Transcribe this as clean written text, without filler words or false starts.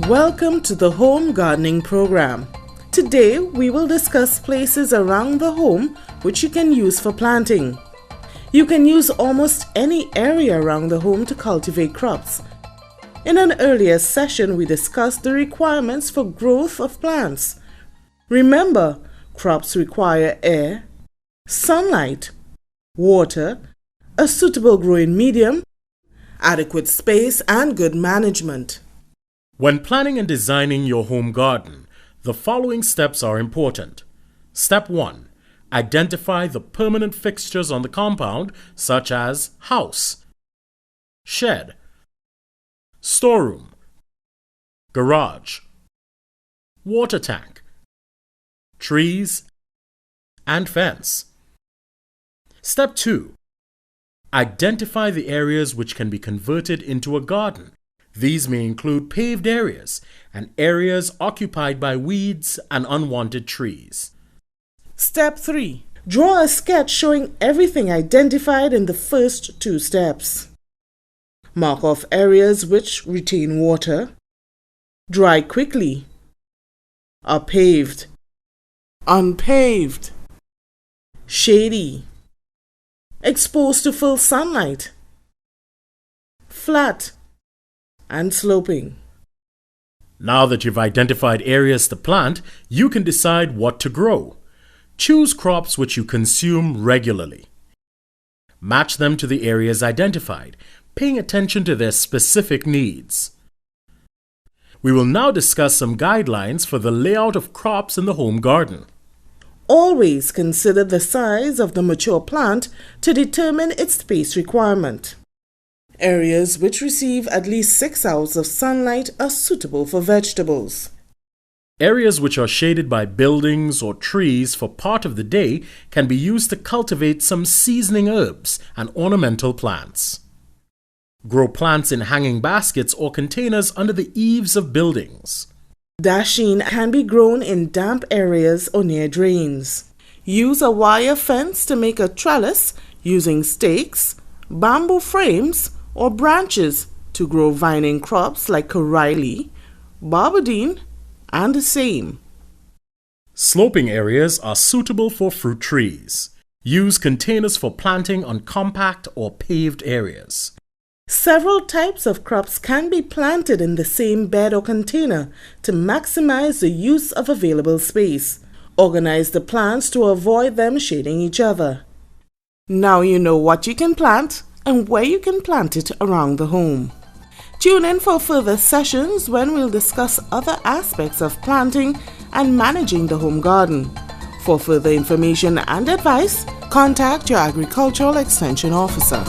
Welcome to the Home Gardening Program. Today we will discuss places around the home which you can use for planting. You can use almost any area around the home to cultivate crops. In an earlier session we discussed the requirements for growth of plants. Remember, crops require air, sunlight, water, a suitable growing medium, adequate space, and good management. When planning and designing your home garden, the following steps are important. Step 1. Identify the permanent fixtures on the compound, such as house, shed, storeroom, garage, water tank, trees, and fence. Step 2. Identify the areas which can be converted into a garden. These may include paved areas and areas occupied by weeds and unwanted trees. Step 3. Draw a sketch showing everything identified in the first 2 steps. Mark off areas which retain water, dry quickly, are paved, unpaved, shady, exposed to full sunlight, flat, and sloping. Now that you've identified areas to plant, you can decide what to grow. Choose crops which you consume regularly. Match them to the areas identified, paying attention to their specific needs. We will now discuss some guidelines for the layout of crops in the home garden. Always consider the size of the mature plant to determine its space requirement. Areas which receive at least 6 hours of sunlight are suitable for vegetables. Areas which are shaded by buildings or trees for part of the day can be used to cultivate some seasoning herbs and ornamental plants. Grow plants in hanging baskets or containers under the eaves of buildings. Dasheen can be grown in damp areas or near drains. Use a wire fence to make a trellis using stakes, bamboo frames, or branches to grow vining crops like coralie, barbadine, and the same. Sloping areas are suitable for fruit trees. Use containers for planting on compact or paved areas. Several types of crops can be planted in the same bed or container to maximize the use of available space. Organize the plants to avoid them shading each other. Now you know what you can plant and where you can plant it around the home. Tune in for further sessions when we'll discuss other aspects of planting and managing the home garden. For further information and advice, contact your agricultural extension officer.